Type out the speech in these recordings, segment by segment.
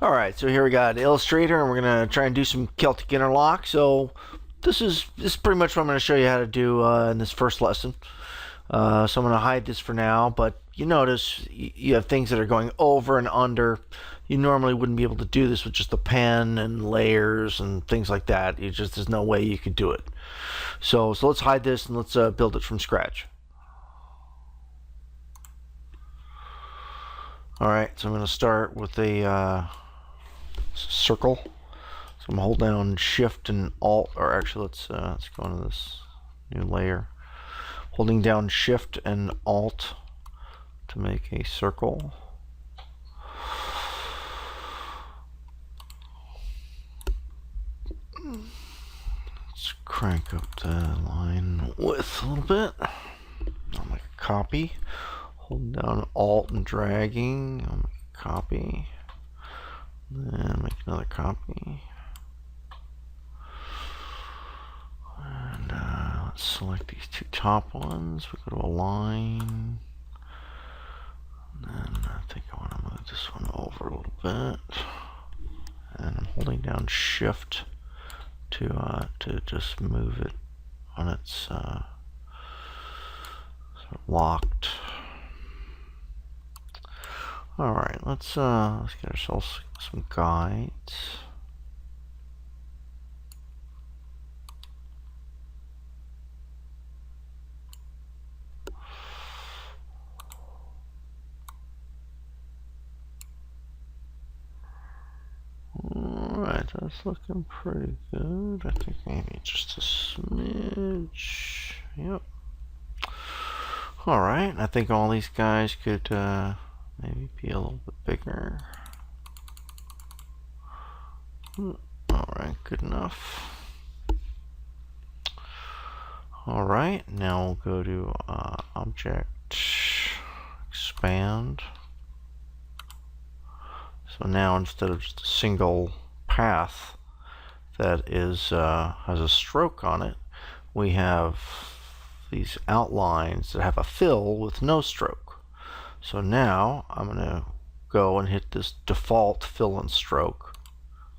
Alright, so here we got Illustrator, and we're going to try and do some Celtic interlock. So this is pretty much what I'm going to show you how to do in this first lesson. So I'm going to hide this for now, but you notice you have things that are going over and under. You normally wouldn't be able to do this with just a pen and layers and things like that. There's no way you could do it. So let's hide this and let's build it from scratch. Alright, so I'm going to start with a circle. So I'm holding down Shift and Alt, or actually let's go into this new layer. Holding down Shift and Alt to make a circle. Let's crank up the line width a little bit. I'll make a copy. Holding down Alt and dragging. I'll make a copy. Then make another copy. And let's select these two top ones. We go to align. And then I think I want to move this one over a little bit. And I'm holding down Shift to just move it on its sort of locked. All right, let's get ourselves some guides. Alright, that's looking pretty good. I think maybe just a smidge. Yep. Alright, I think all these guys could maybe be a little bit bigger. Alright, good enough. Alright, now we'll go to Object, Expand. So now instead of just a single path that is has a stroke on it, we have these outlines that have a fill with no stroke. So now I'm going to go and hit this default fill and stroke.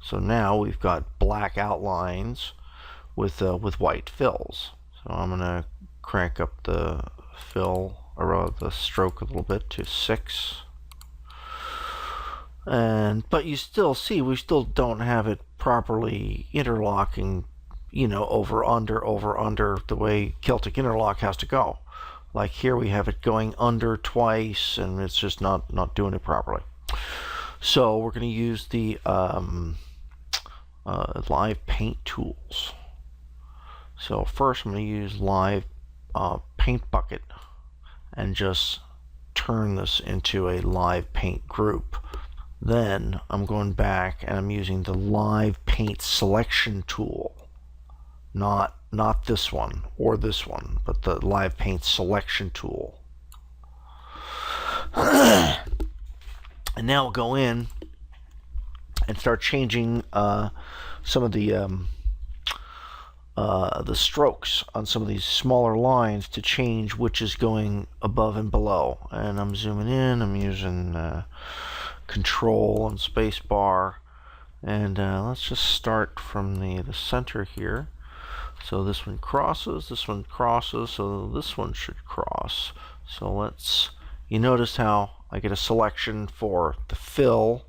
So now we've got black outlines with white fills. So I'm going to crank up the fill, or the stroke a little bit to 6. But you still see we still don't have it properly interlocking, over under the way Celtic interlock has to go. Like here we have it going under twice, and it's just not doing it properly. So we're going to use the live paint tools. So first I'm going to use live paint bucket and just turn this into a live paint group. Then I'm going back and I'm using the live paint selection tool, not this one or this one, but the live paint selection tool. And now we'll go in and start changing some of the strokes on some of these smaller lines to change which is going above and below. And I'm zooming in. I'm using Control and space bar, and let's just start from the center here. So this one crosses, so this one should cross. So you notice how I get a selection for the fill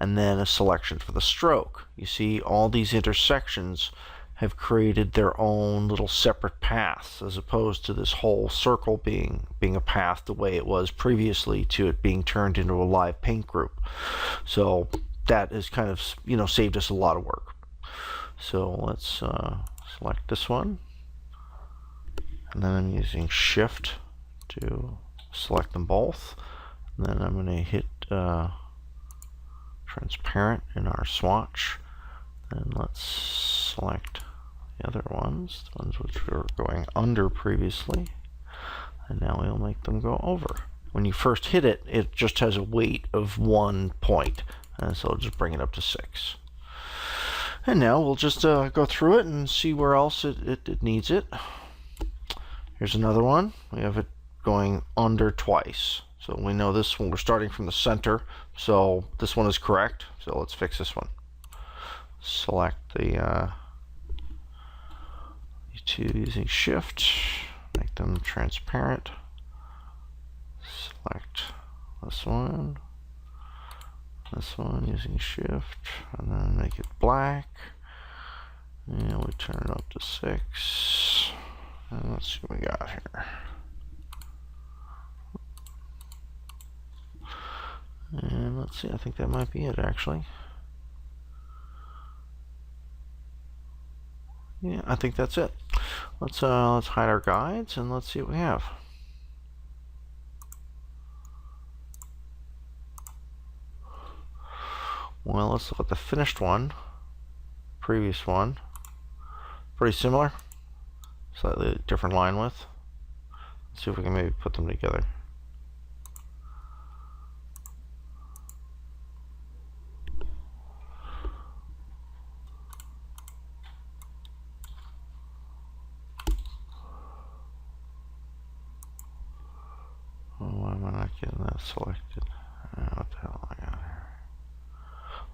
and then a selection for the stroke. You see all these intersections have created their own little separate paths, as opposed to this whole circle being a path the way it was previously to it being turned into a live paint group. So that has kind of saved us a lot of work. So let's select this one, and then I'm using Shift to select them both, and then I'm going to hit transparent in our swatch. And let's select the other ones, the ones which were going under previously, and now we'll make them go over. When you first hit it, it just has a weight of 1 point, and so I'll just bring it up to 6. And now we'll just go through it and see where else it needs it. Here's another one. We have it going under twice. So we know this one, we're starting from the center, so this one is correct. So let's fix this one. Select the two using Shift, make them transparent. Select this one using Shift, and then make it black. And we turn it up to 6. And let's see what we got here. And let's see, I think that might be it actually. Yeah, I think that's it. Let's hide our guides and let's see what we have. Well, let's look at the finished one. Previous one. Pretty similar. Slightly different line width. Let's see if we can maybe put them together. Oh, why am I not getting that selected? What the hell I got here?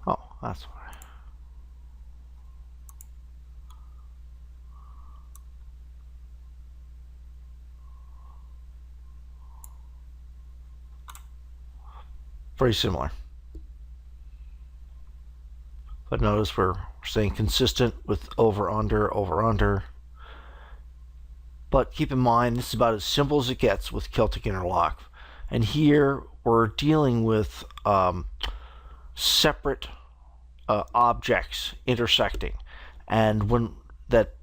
Oh, that's why. Very similar. But notice we're staying consistent with over, under. But keep in mind, this is about as simple as it gets with Celtic interlock. And here we're dealing with separate objects intersecting. And when that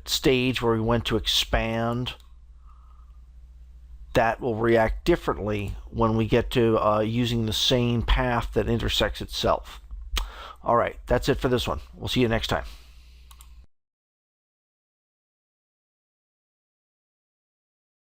stage where we went to expand, that will react differently when we get to using the same path that intersects itself. All right, that's it for this one. We'll see you next time.